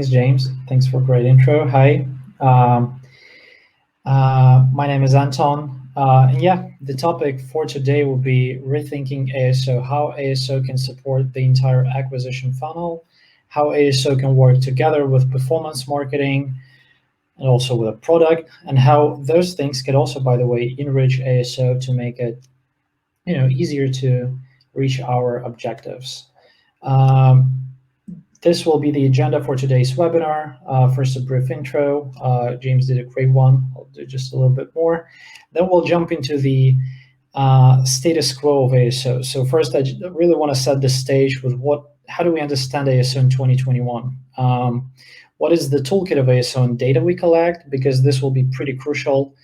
Thanks, James. Thanks for a great intro. Hi. Um, my name is Anton. And yeah, the topic for today will be rethinking ASO, how ASO can support the entire acquisition funnel, how ASO can work together with performance marketing and also with a product, and how those things can also, by the way, enrich ASO to make it, easier to reach our objectives. Um, this will be the agenda for today's webinar. First, a brief intro. James did a great one. I'll do just a little bit more. Then we'll jump into the status quo of ASO. So first, I really want to set the stage with how do we understand ASO in 2021? What is the toolkit of ASO and data we collect? Because this will be pretty crucial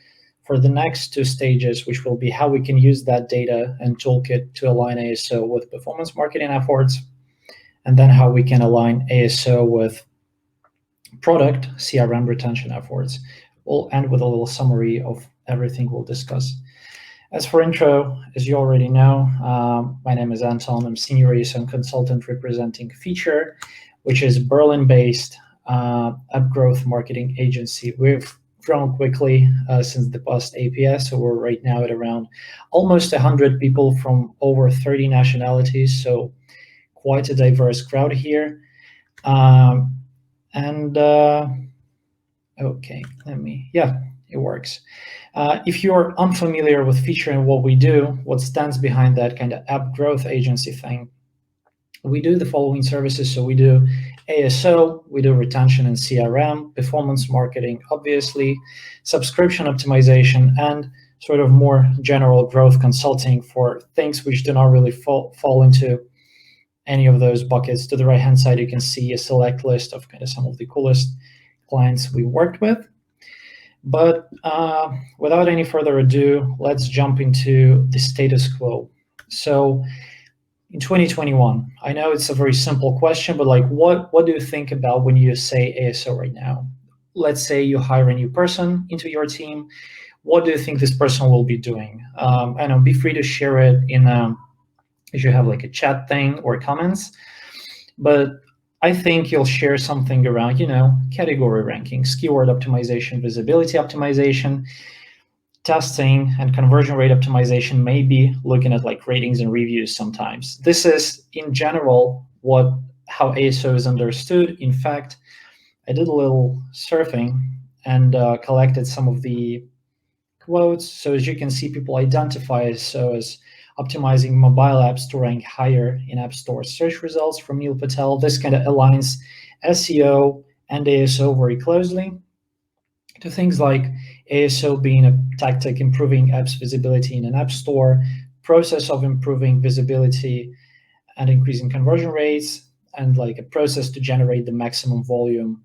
for the next two stages, which will be how we can use that data and toolkit to align ASO with performance marketing efforts, and then how we can align ASO with product CRM retention efforts. We'll end with a little summary of everything we'll discuss. As for intro, as you already know, my name is Anton. I'm senior ASO consultant representing Feature, which is Berlin-based app growth marketing agency. We've grown quickly since the past APS, so we're right now at around almost 100 people from over 30 nationalities, so quite a diverse crowd here. Okay, it works. If you're unfamiliar with Feature and what we do, what stands behind that kind of app growth agency thing, we do the following services. So we do ASO, we do retention and CRM, performance marketing, obviously, subscription optimization, and sort of more general growth consulting for things which do not really fall into any of those buckets. To the right-hand side, you can see a select list of kind of some of the coolest clients we worked with. But without any further ado, let's jump into the status quo. So in 2021, I know it's a very simple question, but like, what do you think about when you say ASO right now? Let's say you hire a new person into your team. What do you think this person will be doing? I know, be free to share it if you have like a chat thing or comments, but I think you'll share something around, category rankings, keyword optimization, visibility optimization, testing, and conversion rate optimization, maybe looking at like ratings and reviews sometimes. This is in general how ASO is understood. In fact, I did a little surfing and collected some of the quotes. So as you can see, people identify ASO as optimizing mobile apps to rank higher in App Store search results from Neil Patel. This kind of aligns SEO and ASO very closely to things like ASO being a tactic improving apps visibility in an app store, process of improving visibility and increasing conversion rates, and like a process to generate the maximum volume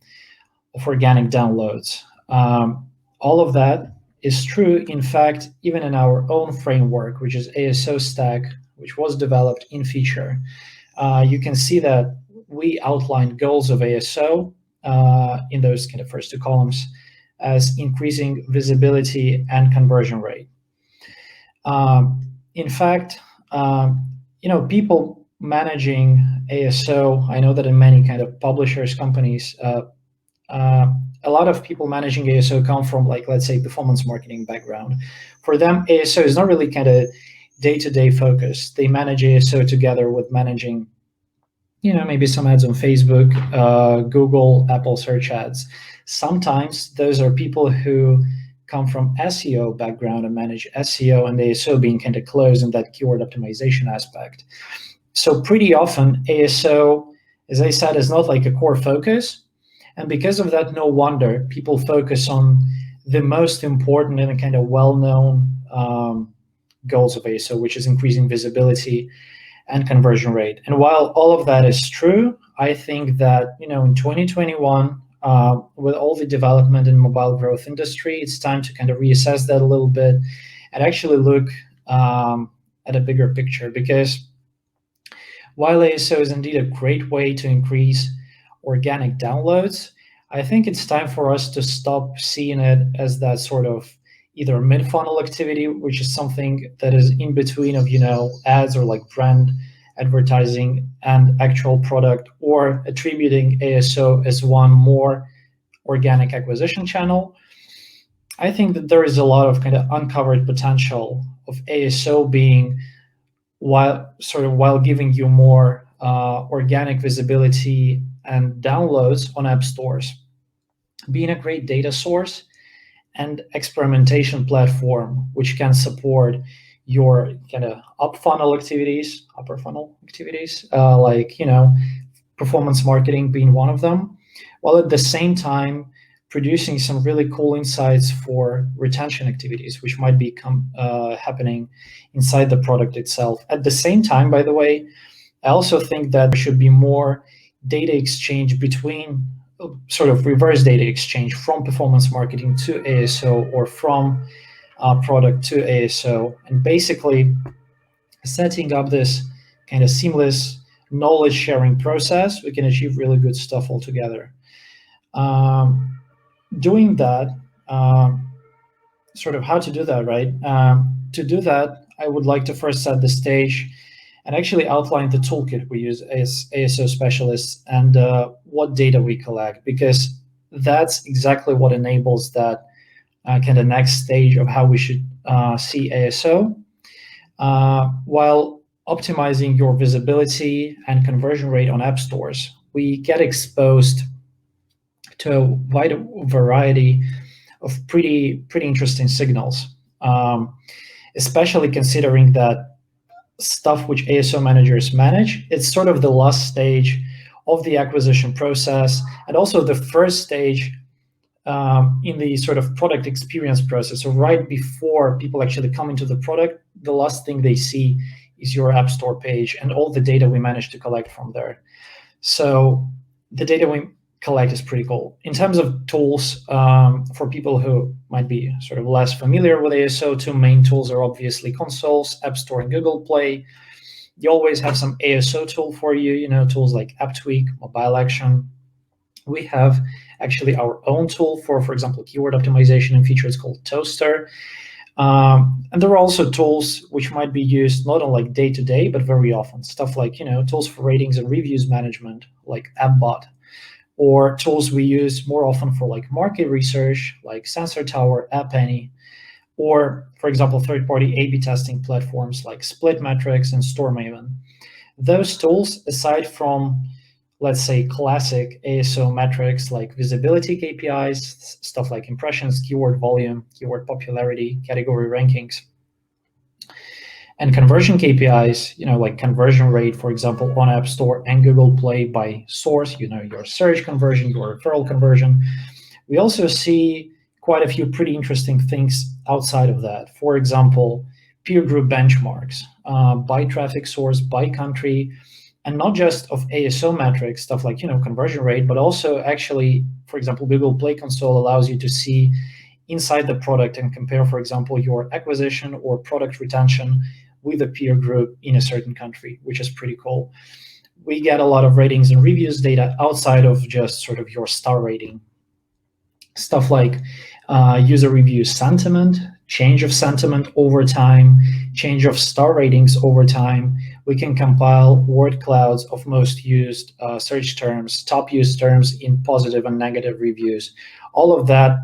of organic downloads. All of that is true. In fact, even in our own framework, which is ASO Stack, which was developed in Feature, you can see that we outlined goals of ASO in those kind of first two columns as increasing visibility and conversion rate. In fact, people managing ASO, I know that in many kind of publishers, companies, a lot of people managing ASO come from, like, let's say, performance marketing background. For them, ASO is not really kind of day-to-day focus. They manage ASO together with managing, maybe some ads on Facebook, Google, Apple search ads. Sometimes those are people who come from SEO background and manage SEO and ASO being kind of close in that keyword optimization aspect. So pretty often ASO, as I said, is not like a core focus. And because of that, no wonder people focus on the most important and kind of well-known goals of ASO, which is increasing visibility and conversion rate. And while all of that is true, I think that, in 2021, with all the development in mobile growth industry, it's time to kind of reassess that a little bit and actually look at a bigger picture. Because while ASO is indeed a great way to increase organic downloads, I think it's time for us to stop seeing it as that sort of either mid-funnel activity, which is something that is in between of, ads or like brand advertising and actual product, or attributing ASO as one more organic acquisition channel. I think that there is a lot of kind of uncovered potential of ASO being, while giving you more organic visibility and downloads on app stores, being a great data source and experimentation platform, which can support your kind of upper funnel activities, like performance marketing being one of them, while at the same time producing some really cool insights for retention activities, which might be happening inside the product itself. At the same time, by the way, I also think that there should be more data exchange between, sort of reverse data exchange from performance marketing to ASO, or from product to ASO, and basically setting up this kind of seamless knowledge sharing process. We can achieve really good stuff altogether. Doing that, sort of how to do that, right? To do that, I would like to first set the stage and actually outline the toolkit we use as ASO specialists, and what data we collect, because that's exactly what enables that kind of next stage of how we should see ASO, while optimizing your visibility and conversion rate on app stores. We get exposed to a wide variety of pretty interesting signals, especially considering that stuff which ASO managers manage, it's sort of the last stage of the acquisition process, and also the first stage in the sort of product experience process. So right before people actually come into the product, the last thing they see is your app store page and all the data we managed to collect from there. So the data we collect is pretty cool. In terms of tools, for people who might be sort of less familiar with ASO, two main tools are obviously consoles, App Store and Google Play. You always have some ASO tool for you, tools like AppTweak, Mobile Action. We have actually our own tool for example, keyword optimization and features called Toaster. And there are also tools which might be used not on like day-to-day, but very often. Stuff like, tools for ratings and reviews management, like AppBot, or tools we use more often for like market research, like Sensor Tower, App Annie, or for example, third-party A/B testing platforms like Splitmetrics and StoreMaven. Those tools, aside from, let's say, classic ASO metrics like visibility KPIs, stuff like impressions, keyword volume, keyword popularity, category rankings, and conversion KPIs, like conversion rate, for example, on App Store and Google Play by source, your search conversion, your referral conversion. We also see quite a few pretty interesting things outside of that. For example, peer group benchmarks by traffic source, by country, and not just of ASO metrics, stuff like, conversion rate, but also actually, for example, Google Play Console allows you to see inside the product and compare, for example, your acquisition or product retention with a peer group in a certain country, which is pretty cool. We get a lot of ratings and reviews data outside of just sort of your star rating. Stuff like user review sentiment, change of sentiment over time, change of star ratings over time. We can compile word clouds of most used search terms, top used terms in positive and negative reviews. All of that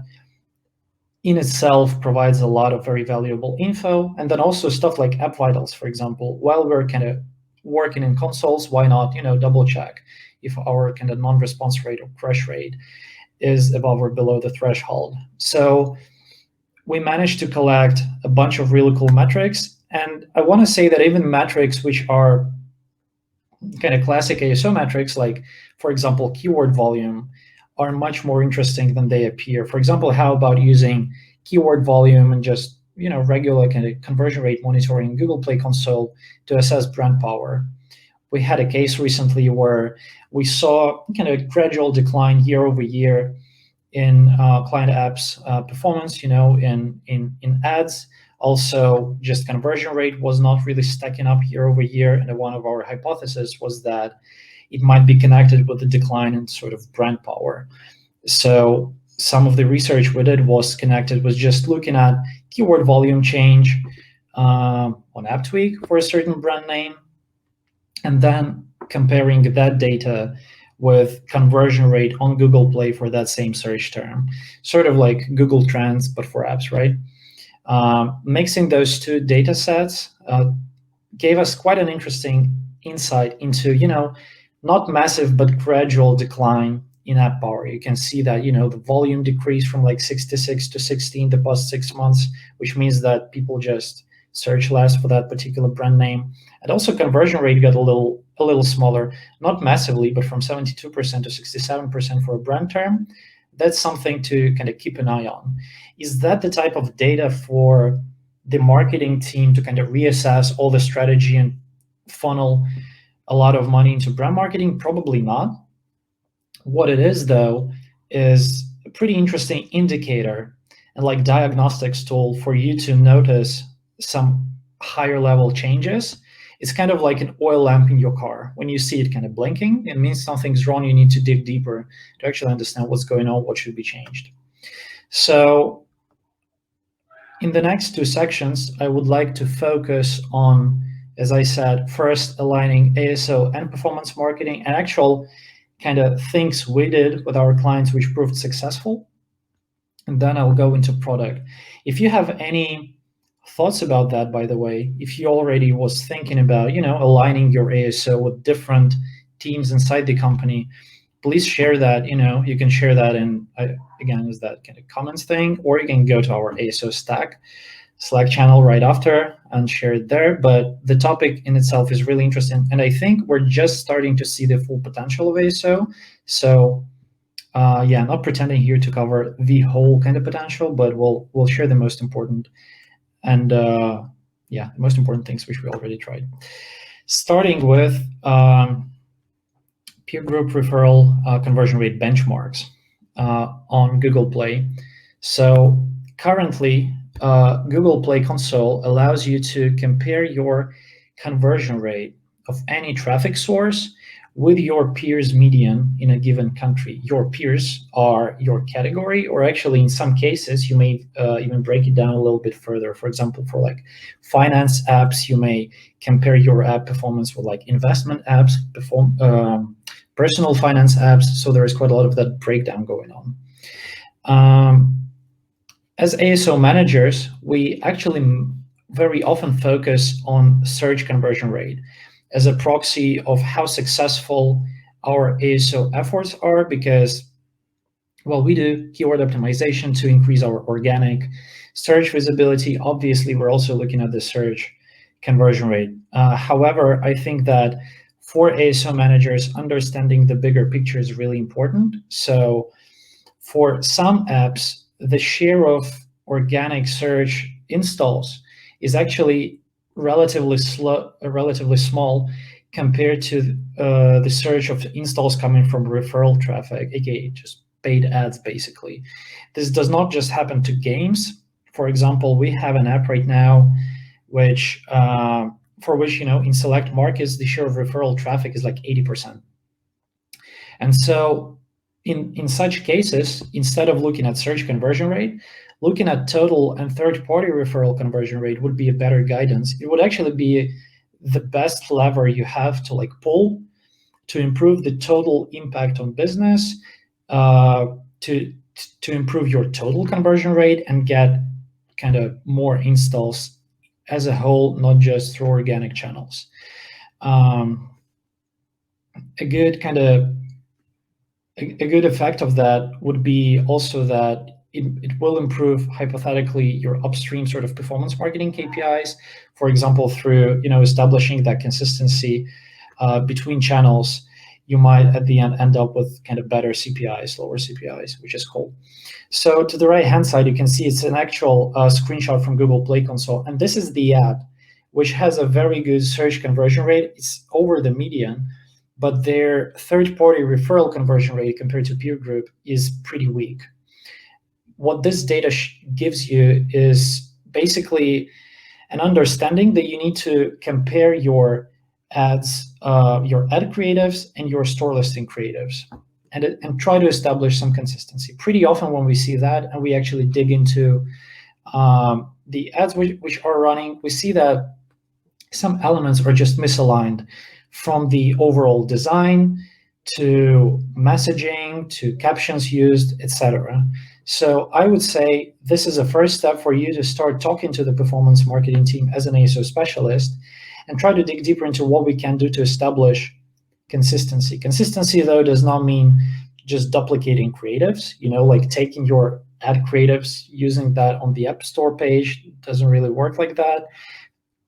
in itself provides a lot of very valuable info. And then also stuff like App Vitals, for example. While we're kind of working in consoles, why not, double check if our kind of non-response rate or crash rate is above or below the threshold. So we managed to collect a bunch of really cool metrics. And I want to say that even metrics which are kind of classic ASO metrics, like, for example, keyword volume, are much more interesting than they appear. For example, how about using keyword volume and just regular kind of conversion rate monitoring in Google Play Console to assess brand power? We had a case recently where we saw kind of gradual decline year over year in client apps performance, in ads. Also, just conversion rate was not really stacking up year over year. And one of our hypotheses was that it might be connected with the decline in sort of brand power. So some of the research we did was connected with just looking at keyword volume change on AppTweak for a certain brand name, and then comparing that data with conversion rate on Google Play for that same search term, sort of like Google Trends, but for apps, right? Mixing those two data sets gave us quite an interesting insight into, not massive, but gradual decline in app power. You can see that, the volume decreased from like 66 to 16 the past 6 months, which means that people just search less for that particular brand name. And also conversion rate got a little smaller, not massively, but from 72% to 67% for a brand term. That's something to kind of keep an eye on. Is that the type of data for the marketing team to kind of reassess all the strategy and funnel a lot of money into brand marketing? Probably not. What it is, though, is a pretty interesting indicator and like diagnostics tool for you to notice some higher level changes. It's kind of like an oil lamp in your car. When you see it kind of blinking, it means something's wrong. You need to dig deeper to actually understand what's going on, what should be changed. So in the next two sections, I would like to focus on, as I said, first aligning ASO and performance marketing and actual kind of things we did with our clients which proved successful. And then I'll go into product. If you have any thoughts about that, by the way, if you already was thinking about, aligning your ASO with different teams inside the company, please share that. You can share that in, again, is that kind of comments thing, or you can go to our ASO Stack Slack channel right after and share it there. But the topic in itself is really interesting, and I think we're just starting to see the full potential of ASO. So not pretending here to cover the whole kind of potential, but we'll share the most important and the most important things which we already tried. Starting with peer group referral conversion rate benchmarks on Google Play. So currently, Google Play Console allows you to compare your conversion rate of any traffic source with your peers' median in a given country. Your peers are your category, or actually in some cases, you may even break it down a little bit further. For example, for like finance apps, you may compare your app performance with like investment apps, personal finance apps. So there is quite a lot of that breakdown going on. As ASO managers, we actually very often focus on search conversion rate as a proxy of how successful our ASO efforts are, because, well, we do keyword optimization to increase our organic search visibility. Obviously, we're also looking at the search conversion rate. However, I think that for ASO managers, understanding the bigger picture is really important. So for some apps, the share of organic search installs is actually relatively small compared to the search of installs coming from referral traffic, aka just paid ads, basically. This does not just happen to games. For example, we have an app right now which for which, in select markets, the share of referral traffic is like 80%. And so in such cases, instead of looking at search conversion rate, looking at total and third-party referral conversion rate would be a better guidance. It would actually be the best lever you have to like pull to improve the total impact on business, to improve your total conversion rate and get kind of more installs as a whole, not just through organic channels. A good effect of that would be also that it will improve, hypothetically, your upstream sort of performance marketing KPIs, for example, through establishing that consistency between channels. You might at the end up with kind of better CPIs, lower CPIs, which is cool. So to the right-hand side, you can see it's an actual screenshot from Google Play Console, and this is the app, which has a very good search conversion rate. It's over the median, but their third-party referral conversion rate compared to peer group is pretty weak. What this data gives you is basically an understanding that you need to compare your ads, your ad creatives and your store listing creatives, and try to establish some consistency. Pretty often when we see that and we actually dig into the ads which are running, we see that some elements are just misaligned. from the overall design to messaging to captions used, etc. So I would say this is a first step for you to start talking to the performance marketing team as an ASO specialist and try to dig deeper into what we can do to establish consistency. Consistency, though, does not mean just duplicating creatives, like taking your ad creatives, using that on the App Store page doesn't really work like that.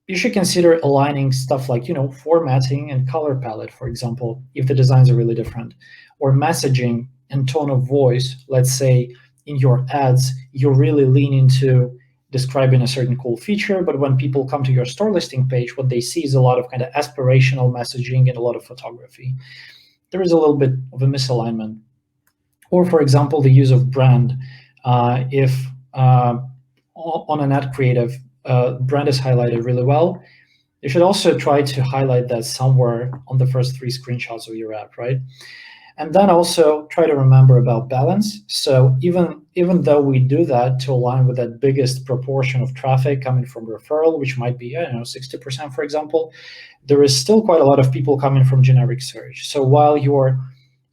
You should consider aligning stuff like, formatting and color palette, for example, if the designs are really different, or messaging and tone of voice. Let's say in your ads, you really lean into describing a certain cool feature, but when people come to your store listing page, what they see is a lot of kind of aspirational messaging and a lot of photography. There is a little bit of a misalignment. Or, for example, the use of brand. If on an ad creative, brand is highlighted really well, you should also try to highlight that somewhere on the first 3 screenshots of your app, right? And then also try to remember about balance. So even though we do that to align with that biggest proportion of traffic coming from referral, which might be, 60%, for example, there is still quite a lot of people coming from generic search. So while your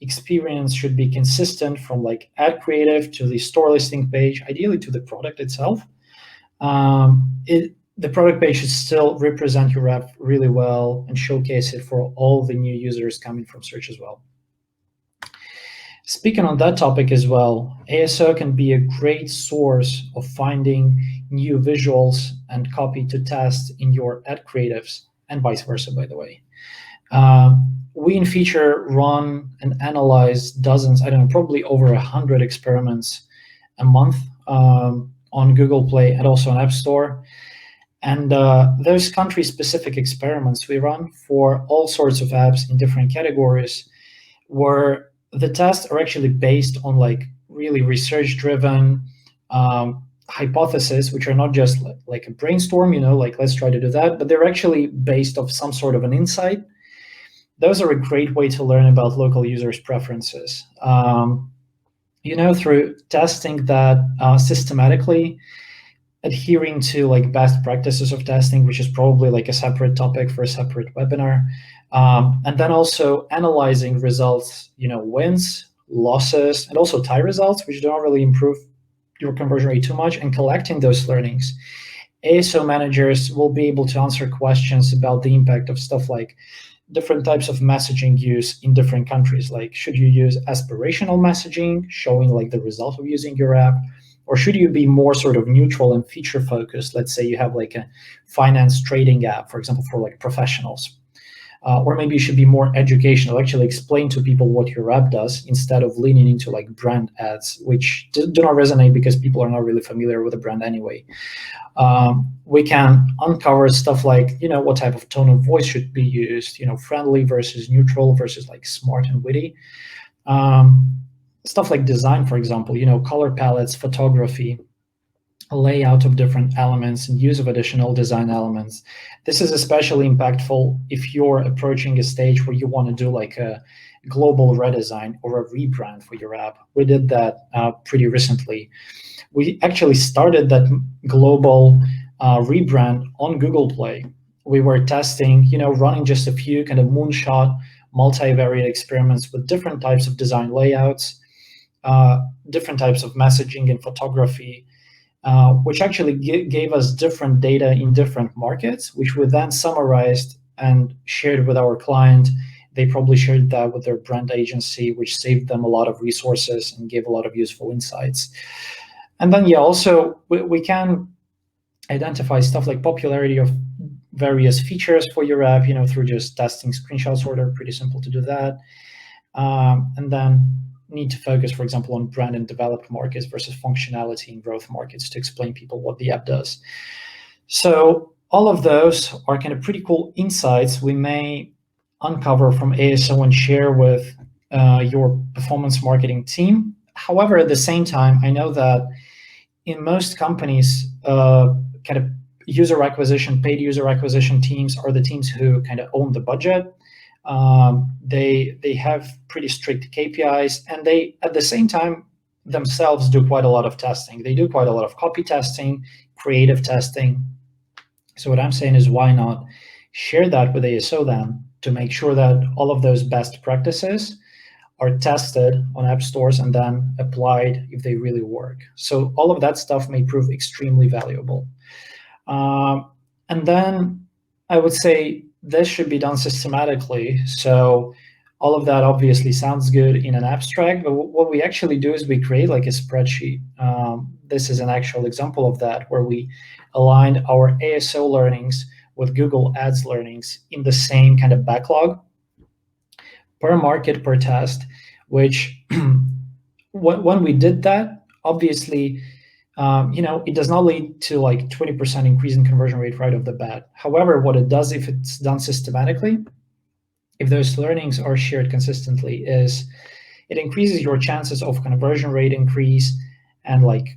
experience should be consistent from like ad creative to the store listing page, ideally to the product itself, the product page should still represent your app really well and showcase it for all the new users coming from search as well. Speaking on that topic as well, ASO can be a great source of finding new visuals and copy to test in your ad creatives, and vice versa, by the way. We in Feature run and analyze dozens, probably over 100 experiments a month on Google Play and also on App Store. And those country-specific experiments we run for all sorts of apps in different categories, where the tests are actually based on like really research-driven hypotheses, which are not just like a brainstorm, like let's try to do that, but they're actually based off some sort of an insight. Those are a great way to learn about local users' preferences. Through testing that systematically, adhering to like best practices of testing, which is probably like a separate topic for a separate webinar. And then also analyzing results, wins, losses, and also tie results, which don't really improve your conversion rate too much, and collecting those learnings. ASO managers will be able to answer questions about the impact of stuff like different types of messaging use in different countries. Like, should you use aspirational messaging, showing like the result of using your app? Or should you be more sort of neutral and feature focused? Let's say you have like a finance trading app, for example, for like professionals. Or maybe you should be more educational, actually explain to people what your app does instead of leaning into like brand ads, which do not resonate because people are not really familiar with the brand anyway. We can uncover stuff like, what type of tone of voice should be used, friendly versus neutral versus like smart and witty. Stuff like design, for example, color palettes, photography, layout of different elements, and use of additional design elements. This is especially impactful if you're approaching a stage where you want to do like a global redesign or a rebrand for your app. We did that pretty recently. We actually started that global rebrand on Google Play. We were testing, running just a few kind of moonshot, multivariate experiments with different types of design layouts, different types of messaging and photography, which actually gave us different data in different markets, which we then summarized and shared with our client. They probably shared that with their brand agency, which saved them a lot of resources and gave a lot of useful insights. And then, also we can identify stuff like popularity of various features for your app, through just testing screenshot sorter. Pretty simple to do that. And then need to focus, for example, on brand and developed markets versus functionality in growth markets to explain people what the app does. So all of those are kind of pretty cool insights we may uncover from ASO and share with your performance marketing team. However, at the same time, I know that in most companies, kind of paid user acquisition teams are the teams who kind of own the budget. They have pretty strict KPIs, and they, at the same time, themselves do quite a lot of testing. They do quite a lot of copy testing, creative testing. So what I'm saying is, why not share that with ASO then, to make sure that all of those best practices are tested on app stores and then applied if they really work. So all of that stuff may prove extremely valuable. And then I would say this should be done systematically. So all of that obviously sounds good in an abstract, but what we actually do is we create like a spreadsheet. This is an actual example of that, where we aligned our ASO learnings with Google Ads learnings in the same kind of backlog per market per test, which when we did that, obviously, it does not lead to like 20% increase in conversion rate right off the bat. However, what it does, if it's done systematically, if those learnings are shared consistently, is it increases your chances of conversion rate increase and like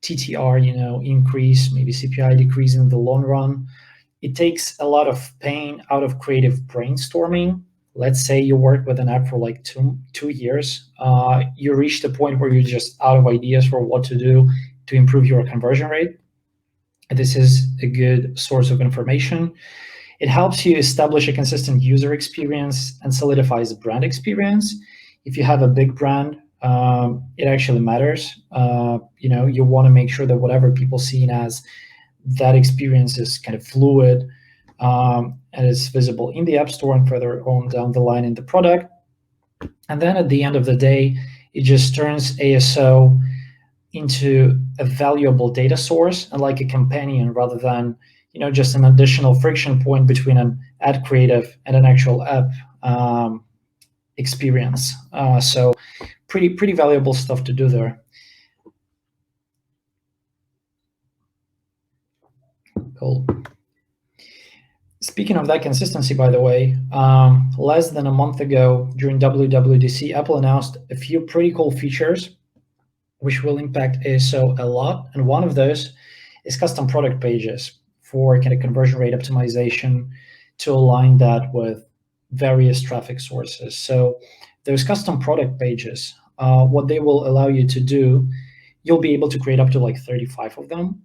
TTR, increase, maybe CPI decrease in the long run. It takes a lot of pain out of creative brainstorming. Let's say you work with an app for like two years. You reach the point where you're just out of ideas for what to do to improve your conversion rate. This is a good source of information. It helps you establish a consistent user experience and solidifies the brand experience. If you have a big brand, it actually matters. You want to make sure that whatever people see as that experience is kind of fluid, and is visible in the App Store and further on down the line in the product. And then at the end of the day, it just turns ASO into a valuable data source and like a companion, rather than just an additional friction point between an ad creative and an actual app experience. So pretty valuable stuff to do there. Cool. Speaking of that consistency, by the way, less than a month ago during WWDC, Apple announced a few pretty cool features which will impact ASO a lot. And one of those is custom product pages for kind of conversion rate optimization to align that with various traffic sources. So those custom product pages, what they will allow you to do, you'll be able to create up to like 35 of them.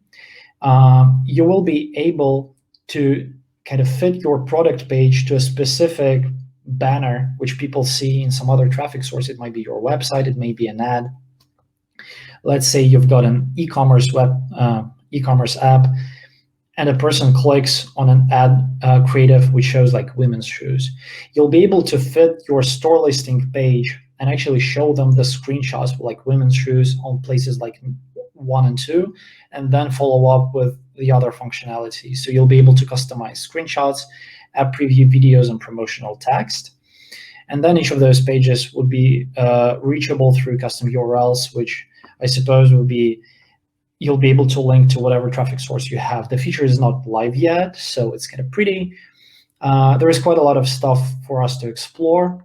You will be able to kind of fit your product page to a specific banner, which people see in some other traffic source. It might be your website, it may be an ad. Let's say you've got an e-commerce app, and a person clicks on an ad creative which shows like women's shoes. You'll be able to fit your store listing page and actually show them the screenshots of like women's shoes on places like 1 and 2, and then follow up with the other functionality. So you'll be able to customize screenshots, app preview videos, and promotional text. And then each of those pages would be reachable through custom URLs, which I suppose will be, you'll be able to link to whatever traffic source you have. The feature is not live yet, so it's kind of pretty. There is quite a lot of stuff for us to explore,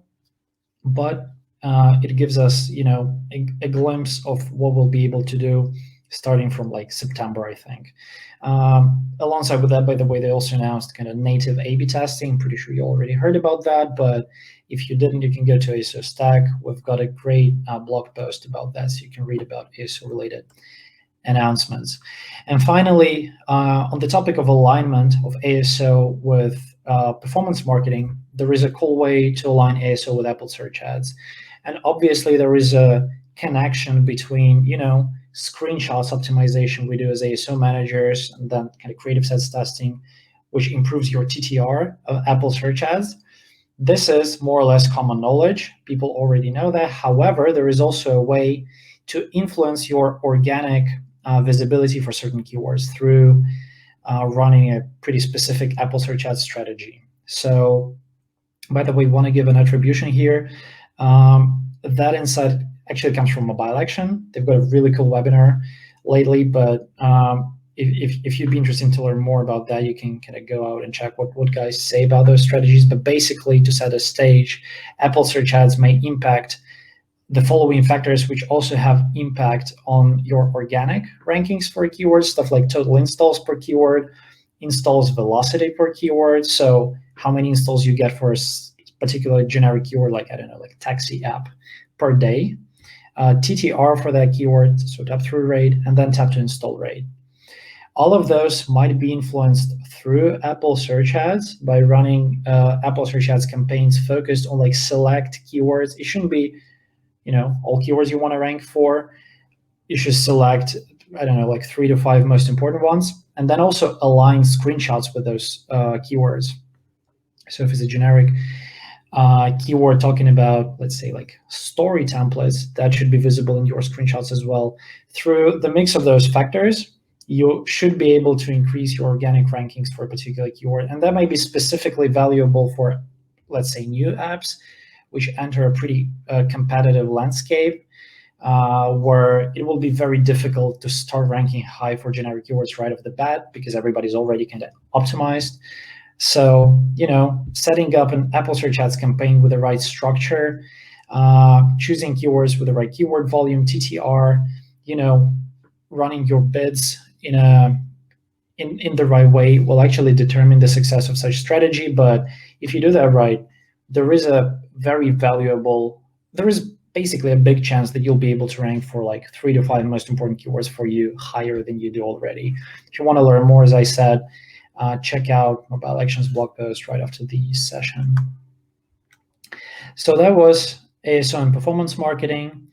but it gives us, a glimpse of what we'll be able to do starting from like September, I think. Alongside with that, by the way, they also announced kind of native A/B testing. I'm pretty sure you already heard about that, but if you didn't, you can go to ASO Stack. We've got a great blog post about that, so you can read about ASO-related announcements. And finally, on the topic of alignment of ASO with performance marketing, there is a cool way to align ASO with Apple search ads. And obviously there is a connection between, screenshots optimization we do as ASO managers, and then kind of creative sets testing, which improves your TTR of Apple search ads. This is more or less common knowledge. People already know that. However, there is also a way to influence your organic visibility for certain keywords through running a pretty specific Apple search ads strategy. So, by the way, want to give an attribution here. That insight actually comes from Mobile Action. They've got a really cool webinar lately, but if you'd be interested to learn more about that, you can kind of go out and check what guys say about those strategies. But basically, to set a stage, Apple search ads may impact the following factors, which also have impact on your organic rankings for keywords, stuff like total installs per keyword, installs velocity per keyword. So how many installs you get for a particular generic keyword, like, I don't know, like taxi app per day, TTR for that keyword, so tap through rate, and then tap to install rate. All of those might be influenced through Apple search ads by running Apple search ads campaigns focused on like select keywords. It shouldn't be, all keywords you want to rank for. You should select, I don't know, like 3 to 5 most important ones, and then also align screenshots with those keywords. So if it's a generic keyword talking about, let's say, like story templates, that should be visible in your screenshots as well. Through the mix of those factors, you should be able to increase your organic rankings for a particular keyword. And that might be specifically valuable for, let's say, new apps, which enter a pretty competitive landscape, where it will be very difficult to start ranking high for generic keywords right off the bat because everybody's already kind of optimized. So, setting up an Apple Search Ads campaign with the right structure, choosing keywords with the right keyword volume, TTR, running your bids in the right way will actually determine the success of such strategy. But if you do that right, there is basically a big chance that you'll be able to rank for like 3 to 5 most important keywords for you higher than you do already. If you want to learn more, as I said, check out Mobile Actions blog post right after the session. So that was ASO and performance marketing.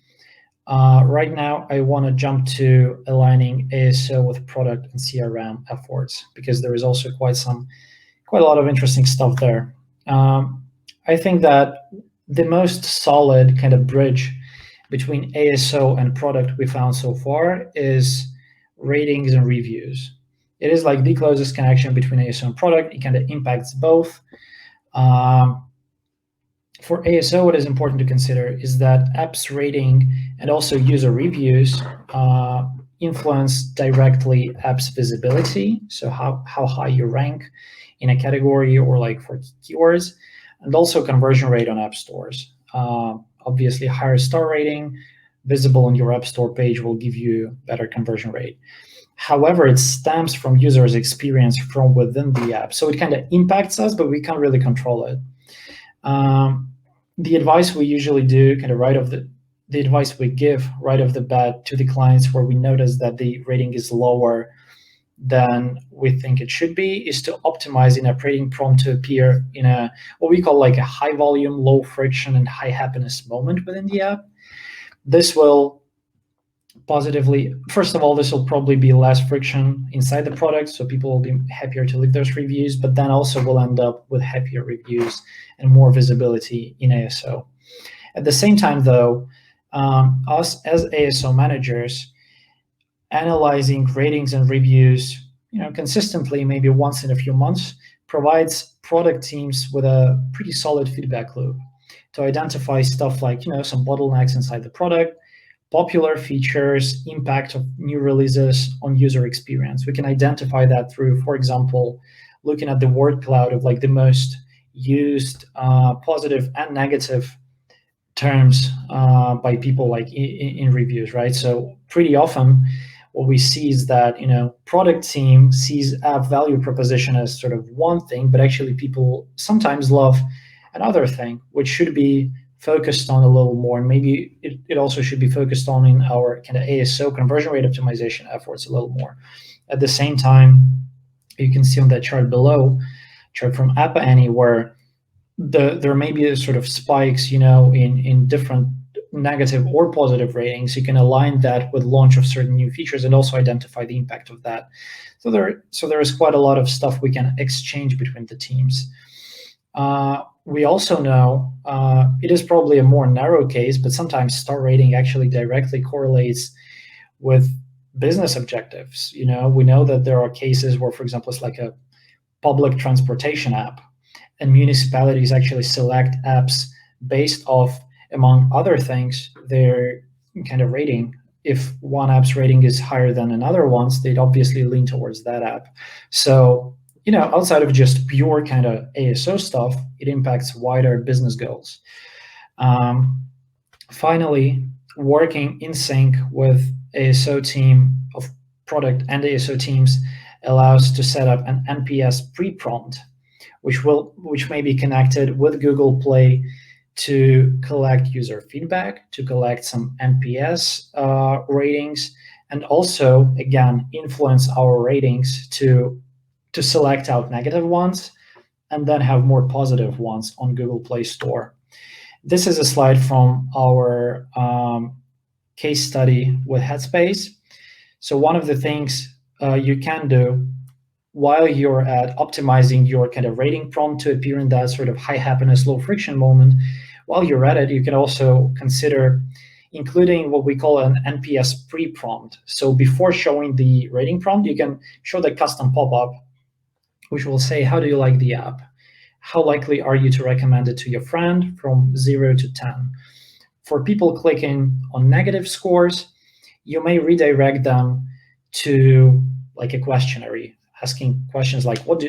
Right now, I want to jump to aligning ASO with product and CRM efforts, because there is also quite a lot of interesting stuff there. I think that the most solid kind of bridge between ASO and product we found so far is ratings and reviews. It is like the closest connection between ASO and product. It kind of impacts both. For ASO, what is important to consider is that apps rating and also user reviews influence directly apps visibility. So how high you rank in a category or like for keywords, and also conversion rate on app stores. Obviously, higher star rating visible on your app store page will give you better conversion rate. However, it stems from users' experience from within the app. So it kind of impacts us, but we can't really control it. The advice we usually do kind of the advice we give right off the bat to the clients where we notice that the rating is lower than we think it should be is to optimize in a rating prompt to appear in a what we call like a high volume, low friction, and high happiness moment within the app. This will first of all, this will probably be less friction inside the product, so people will be happier to leave those reviews, but then also we'll end up with happier reviews and more visibility in ASO. At the same time, though, us as ASO managers, analyzing ratings and reviews, consistently, maybe once in a few months, provides product teams with a pretty solid feedback loop to identify stuff like, some bottlenecks inside the product, popular features, impact of new releases on user experience. We can identify that through, for example, looking at the word cloud of like the most used positive and negative terms by people like in reviews, right? So pretty often what we see is that, product team sees app value proposition as sort of one thing, but actually people sometimes love another thing, which should be focused on a little more. And maybe it also should be focused on in our kind of ASO conversion rate optimization efforts a little more. At the same time, you can see on that chart below, chart from App Annie, where there may be a sort of spikes, in different negative or positive ratings. You can align that with launch of certain new features and also identify the impact of that. So there is quite a lot of stuff we can exchange between the teams. We also know it is probably a more narrow case, but sometimes star rating actually directly correlates with business objectives. We know that there are cases where, for example, it's like a public transportation app, and municipalities actually select apps based off, among other things, their kind of rating. If one app's rating is higher than another one's, they'd obviously lean towards that app. So, outside of just pure kind of ASO stuff, it impacts wider business goals. Finally, working in sync with ASO team of product and ASO teams allows to set up an NPS pre-prompt, which may be connected with Google Play to collect user feedback, to collect some NPS ratings, and also, again, influence our ratings to select out negative ones and then have more positive ones on Google Play Store. This is a slide from our case study with Headspace. So one of the things you can do while you're at optimizing your kind of rating prompt to appear in that sort of high happiness, low friction moment, while you're at it, you can also consider including what we call an NPS pre-prompt. So before showing the rating prompt, you can show the custom pop-up, which will say, how do you like the app? How likely are you to recommend it to your friend from 0 to 10? For people clicking on negative scores, you may redirect them to like a questionnaire, asking questions like, what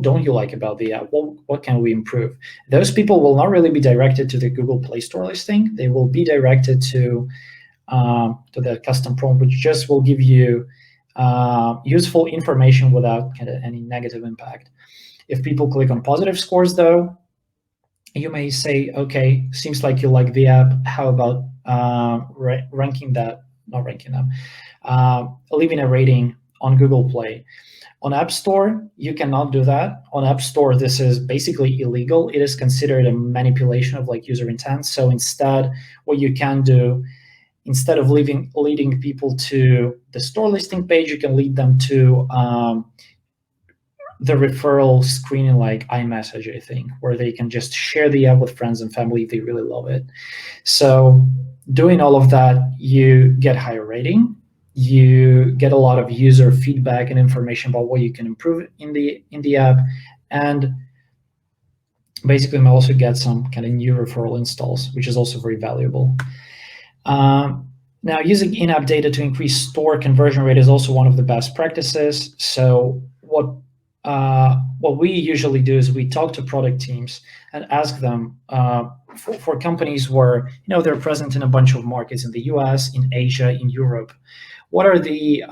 don't you like about the app? What can we improve? Those people will not really be directed to the Google Play Store listing. They will be directed to the custom prompt, which just will give you useful information without kind of any negative impact. If people click on positive scores, though, you may say, okay, seems like you like the app. How about leaving a rating on Google Play? On App Store, you cannot do that. On App Store, this is basically illegal. It is considered a manipulation of like user intent. So instead, what you can do, instead of leading people to the store listing page, you can lead them to the referral screen in like iMessage, I think, where they can just share the app with friends and family if they really love it. So doing all of that, you get higher rating, you get a lot of user feedback and information about what you can improve in the app, and basically you may also get some kind of new referral installs, which is also very valuable. Now, using in-app data to increase store conversion rate is also one of the best practices. So what we usually do is we talk to product teams and ask them for companies where they're present in a bunch of markets in the US, in Asia, in Europe. What are the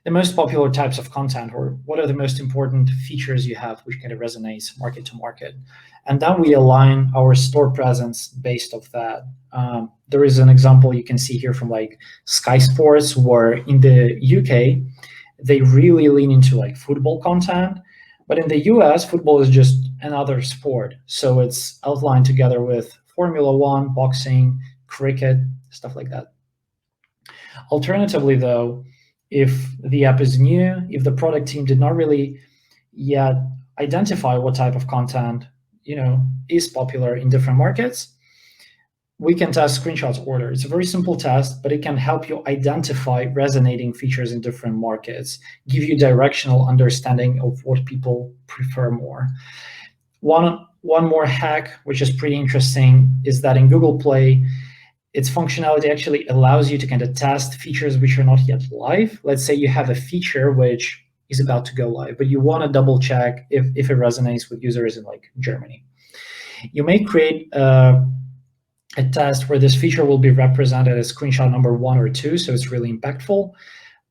most popular types of content, or what are the most important features you have which kind of resonates market to market? And then we align our store presence based off that. There is an example you can see here from like Sky Sports, where in the UK, they really lean into like football content, but in the US, football is just another sport. So it's outlined together with Formula One, boxing, cricket, stuff like that. Alternatively, though, if the app is new, if the product team did not really yet identify what type of content is popular in different markets, we can test screenshots order. It's a very simple test, but it can help you identify resonating features in different markets, give you directional understanding of what people prefer more. One more hack, which is pretty interesting, is that in Google Play, its functionality actually allows you to kind of test features which are not yet live. Let's say you have a feature which is about to go live, but you want to double check if it resonates with users in like Germany. You may create a test where this feature will be represented as screenshot number 1 or 2, so it's really impactful.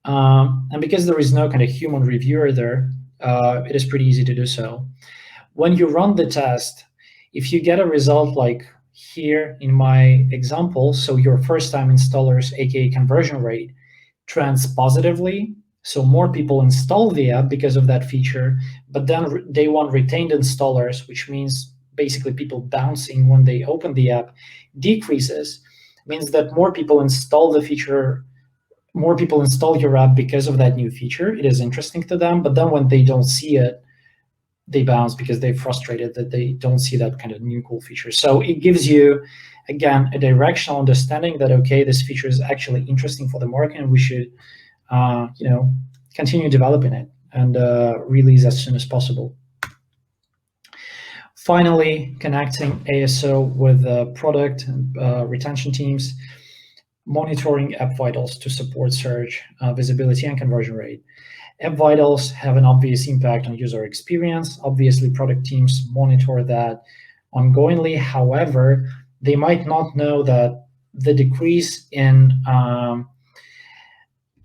And because there is no kind of human reviewer there, it is pretty easy to do so. When you run the test, if you get a result like here in my example, so your first-time installers, aka conversion rate, trends positively, so more people install the app because of that feature, but then day one retained installers, which means basically people bouncing when they open the app, decreases, means that more people install the feature, more people install your app because of that new feature. It is interesting to them, but then when they don't see it, they bounce because they're frustrated that they don't see that kind of new cool feature. So it gives you, again, a directional understanding that, okay, this feature is actually interesting for the market and we should continue developing it and release as soon as possible. Finally, connecting ASO with product and retention teams, monitoring app vitals to support search, visibility, and conversion rate. App vitals have an obvious impact on user experience. Obviously, product teams monitor that ongoingly. However, they might not know that the decrease in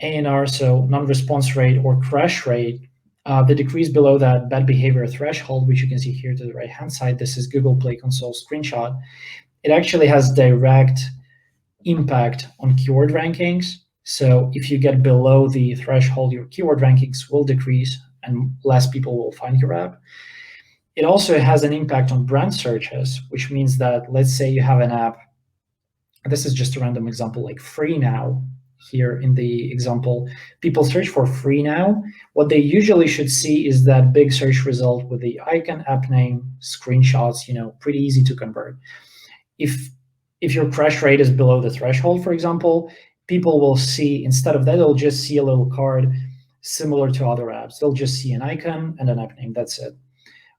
ANR, so non-response rate or crash rate, the decrease below that bad behavior threshold, which you can see here to the right-hand side, this is Google Play Console screenshot. It actually has direct impact on keyword rankings. So if you get below the threshold, your keyword rankings will decrease and less people will find your app. It also has an impact on brand searches, which means that, let's say you have an app, this is just a random example, like free now. Here in the example, people search for free now. What they usually should see is that big search result with the icon, app name, screenshots, pretty easy to convert. If your crash rate is below the threshold, for example, people will see, instead of that, they'll just see a little card similar to other apps. They'll just see an icon and an app name, that's it,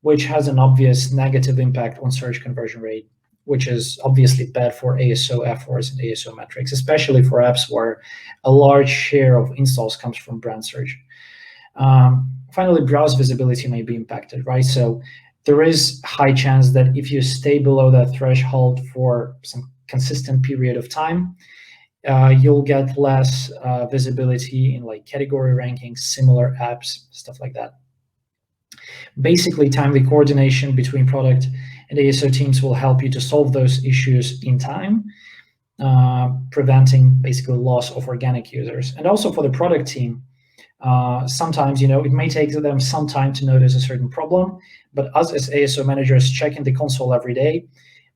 which has an obvious negative impact on search conversion rate, which is obviously bad for ASO efforts and ASO metrics, especially for apps where a large share of installs comes from brand search. Finally, browse visibility may be impacted, right? So there is high chance that if you stay below that threshold for some consistent period of time, you'll get less visibility in like category rankings, similar apps, stuff like that. Basically, timely coordination between product and ASO teams will help you to solve those issues in time, preventing basically loss of organic users. And also for the product team, sometimes it may take them some time to notice a certain problem, but us as ASO managers checking the console every day,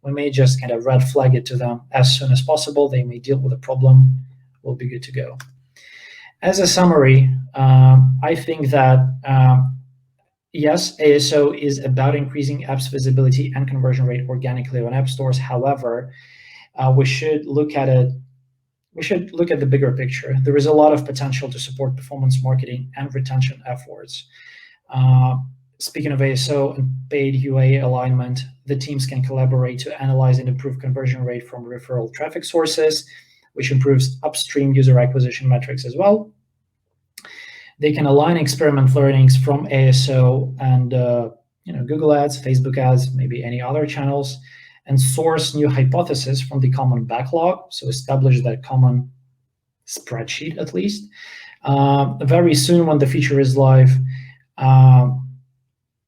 we may just kind of red flag it to them as soon as possible. They may deal with the problem, we'll be good to go. As a summary, I think that yes, ASO is about increasing apps visibility and conversion rate organically on app stores. However, we should look at it. We should look at the bigger picture. There is a lot of potential to support performance marketing and retention efforts. Speaking of ASO and paid UA alignment, the teams can collaborate to analyze and improve conversion rate from referral traffic sources, which improves upstream user acquisition metrics as well. They can align experiment learnings from ASO and Google Ads, Facebook Ads, maybe any other channels, and source new hypotheses from the common backlog. So establish that common spreadsheet at least. Very soon, when the feature is live,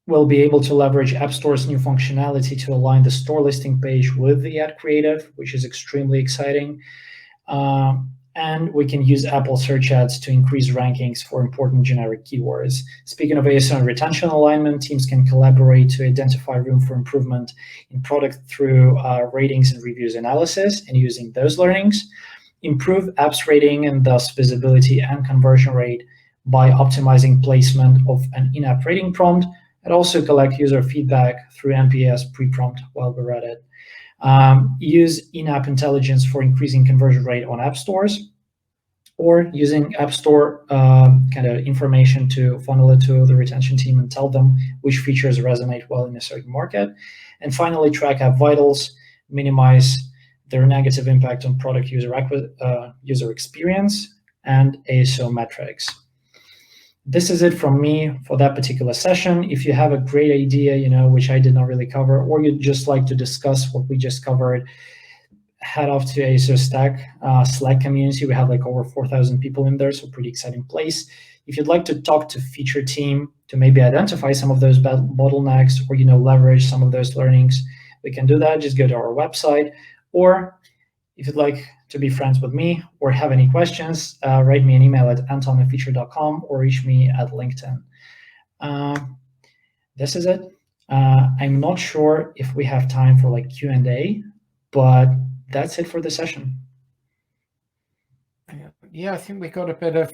we'll be able to leverage App Store's new functionality to align the store listing page with the ad creative, which is extremely exciting. And we can use Apple search ads to increase rankings for important generic keywords. Speaking of ASO and retention alignment, teams can collaborate to identify room for improvement in product through ratings and reviews analysis, and using those learnings, improve apps rating and thus visibility and conversion rate by optimizing placement of an in-app rating prompt, and also collect user feedback through NPS pre-prompt while we're at it. Use in-app intelligence for increasing conversion rate on app stores, or using App Store kind of information to funnel it to the retention team and tell them which features resonate well in a certain market. And finally, track app vitals, minimize their negative impact on product user experience and ASO metrics. This is it from me for that particular session. If you have a great idea, which I did not really cover, or you'd just like to discuss what we just covered, head off to ASO Stack Slack community. We have like over 4,000 people in there, so pretty exciting place. If you'd like to talk to feature team to maybe identify some of those bottlenecks or leverage some of those learnings, we can do that. Just go to our website, or if you'd like to be friends with me or have any questions, write me an email at anton@feature.com or reach me at LinkedIn. This is it. I'm not sure if we have time for like Q&A, but that's it for the session. Yeah, I think we got a bit of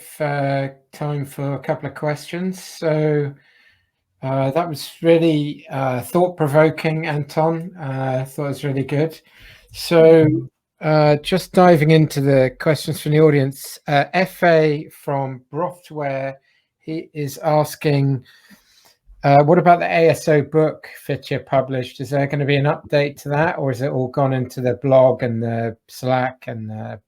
time for a couple of questions. So that was really thought-provoking, Anton. I thought it was really good. So just diving into the questions from the audience, FA from Broftware, he is asking, what about the ASO book Fitcher published? Is there going to be an update to that, or is it all gone into the blog and the Slack and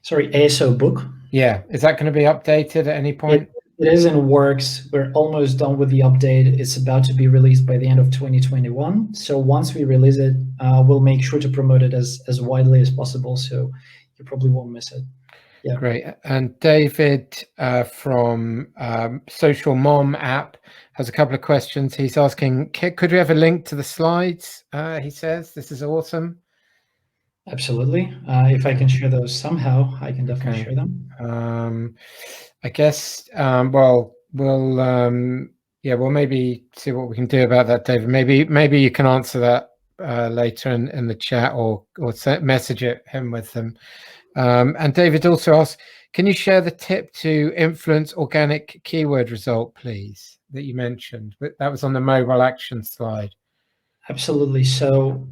Sorry, ASO book? Yeah, is that going to be updated at any point? It is in works. We're almost done with the update. It's about to be released by the end of 2021. So once we release it, we'll make sure to promote it as widely as possible, so you probably won't miss it. Yeah. Great. And David from Social Mom app has a couple of questions. He's asking, could we have a link to the slides? He says, this is awesome. Absolutely. If I can share those somehow, I can definitely Okay. share them. I guess, well, we'll maybe see what we can do about that, David. Maybe you can answer that later in the chat, or message him with them. And David also asked, can you share the tip to influence organic keyword result, please, that you mentioned? But that was on the mobile action slide. Absolutely. So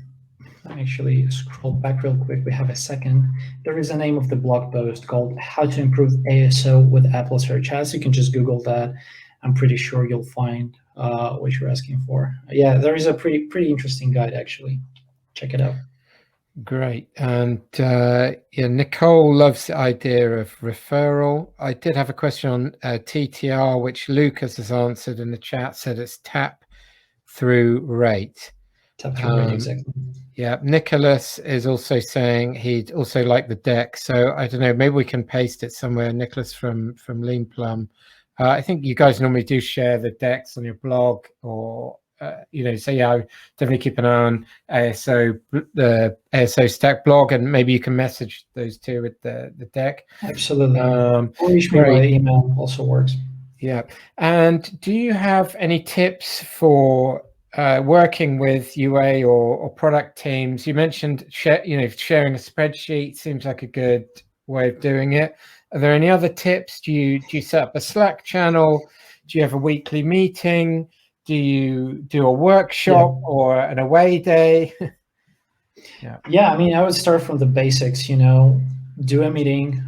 let me actually scroll back real quick. We have a second. There is a name of the blog post called How to Improve ASO with Apple Search Ads. You can just Google that. I'm pretty sure you'll find what you're asking for. Yeah, there is a pretty interesting guide, actually. Check it out. Great. And Nicole loves the idea of referral. I did have a question on TTR, which Lucas has answered in the chat, said it's tap through rate. Tap through rate, exactly. Yeah, Nicholas is also saying he'd also like the deck. So I don't know, maybe we can paste it somewhere. Nicholas from Lean Plum. I think you guys normally do share the decks on your blog, or so yeah, I would definitely keep an eye on ASO, the ASO Stack blog, and maybe you can message those two with the deck. Absolutely. Or reach me via email also works. Yeah. And do you have any tips for working with UA or product teams? You mentioned sharing a spreadsheet seems like a good way of doing it. Are there any other tips? Do you set up a Slack channel? Do you have a weekly meeting? Do you do a workshop or an away day? Yeah, I mean, I would start from the basics, do a meeting,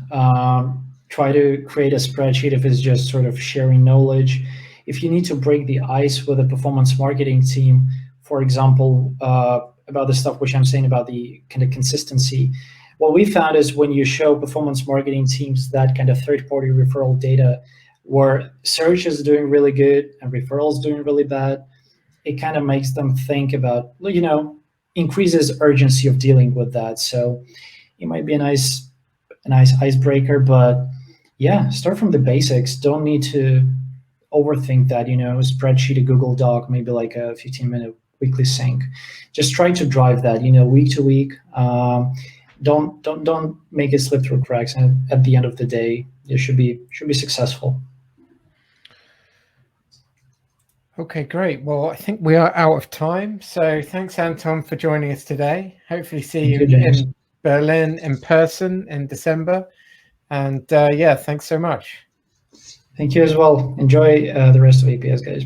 try to create a spreadsheet if it's just sort of sharing knowledge. If you need to break the ice with a performance marketing team, for example, about the stuff which I'm saying about the kind of consistency, what we found is when you show performance marketing teams that kind of third-party referral data where search is doing really good and referrals doing really bad, it kind of makes them think about, increases urgency of dealing with that. So it might be a nice icebreaker, but yeah, start from the basics. Don't need to overthink that, spreadsheet, a Google Doc, maybe like a 15-minute weekly sync. Just try to drive that, week to week. Don't make it slip through cracks. And at the end of the day, you should be successful. Okay, great. Well, I think we are out of time. So thanks, Anton, for joining us today. Hopefully see you in Berlin in person in December. And thanks so much. Thank you as well. Enjoy the rest of APS, guys.